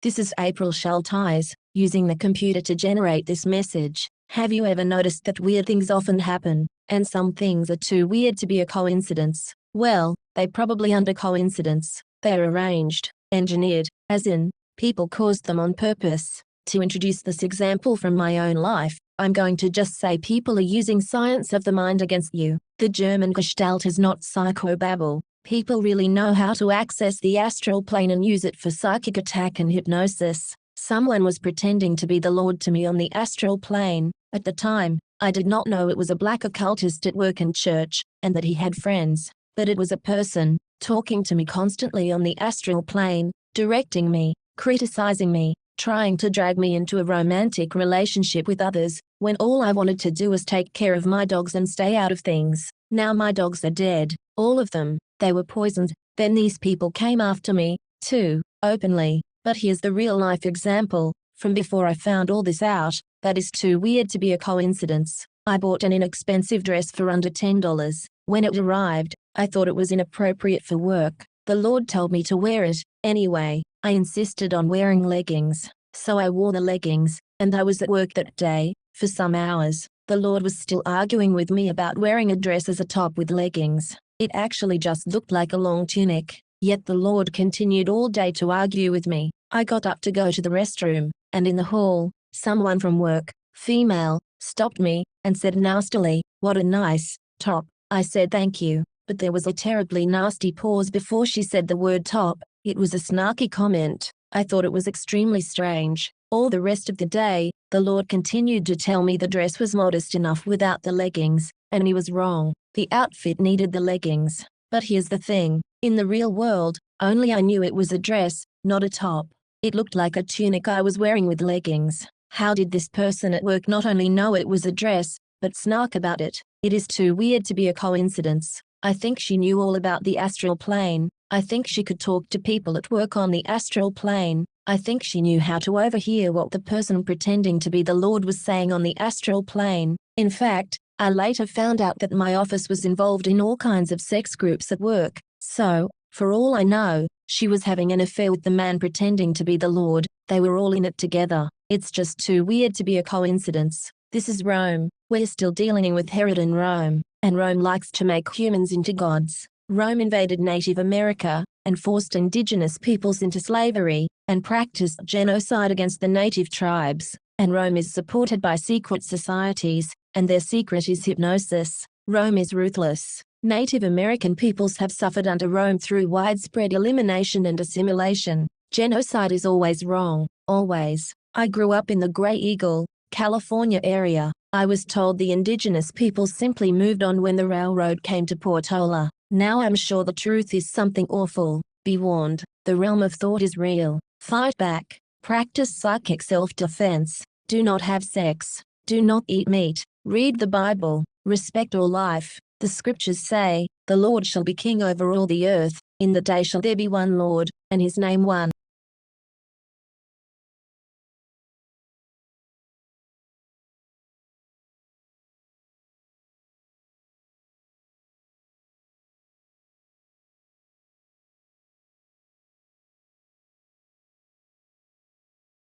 This is April Schulthies, using the computer to generate this message. Have you ever noticed that weird things often happen, and some things are too weird to be a coincidence? Well, they probably aren't a coincidence. They're arranged, engineered, as in, people caused them on purpose. To introduce this example from my own life, I'm going to just say people are using science of the mind against you. The German Gestalt is not psychobabble. People really know how to access the astral plane and use it for psychic attack and hypnosis. Someone was pretending to be the Lord to me on the astral plane. At the time, I did not know it was a black occultist at work and church, and that he had friends. But it was a person, talking to me constantly on the astral plane, directing me, criticizing me, trying to drag me into a romantic relationship with others, when all I wanted to do was take care of my dogs and stay out of things. Now my dogs are dead, all of them. They were poisoned. Then these people came after me, too, openly. But here's the real-life example, from before I found all this out, that is too weird to be a coincidence. I bought an inexpensive dress for under $10. When it arrived, I thought it was inappropriate for work. The Lord told me to wear it. Anyway, I insisted on wearing leggings. So I wore the leggings, and I was at work that day, for some hours. The Lord was still arguing with me about wearing a dress as a top with leggings. It actually just looked like a long tunic, yet the Lord continued all day to argue with me. I got up to go to the restroom, and in the hall, someone from work, female, stopped me, and said nastily, "What a nice top." I said thank you, but there was a terribly nasty pause before she said the word top. It was a snarky comment. I thought it was extremely strange. All the rest of the day, the Lord continued to tell me the dress was modest enough without the leggings, and he was wrong. The outfit needed the leggings. But here's the thing, in the real world, only I knew it was a dress, not a top. It looked like a tunic I was wearing with leggings. How did this person at work not only know it was a dress, but snark about it? It is too weird to be a coincidence. I think she knew all about the astral plane. I think she could talk to people at work on the astral plane. I think she knew how to overhear what the person pretending to be the Lord was saying on the astral plane. In fact, I later found out that my office was involved in all kinds of sex groups at work. So, for all I know, she was having an affair with the man pretending to be the Lord. They were all in it together. It's just too weird to be a coincidence. This is Rome. We're still dealing with Herod in Rome, and Rome likes to make humans into gods. Rome invaded Native America, and forced indigenous peoples into slavery, and practiced genocide against the native tribes. And Rome is supported by secret societies, and their secret is hypnosis. Rome is ruthless. Native American peoples have suffered under Rome through widespread elimination and assimilation. Genocide is always wrong, always. I grew up in the Graeagle, California area. I was told the indigenous peoples simply moved on when the railroad came to Portola. Now I'm sure the truth is something awful. Be warned, the realm of thought is real. Fight back. Practice psychic self-defense. Do not have sex. Do not eat meat. Read the Bible. Respect all life. The scriptures say, "The Lord shall be king over all the earth. In the day shall there be one Lord, and his name one."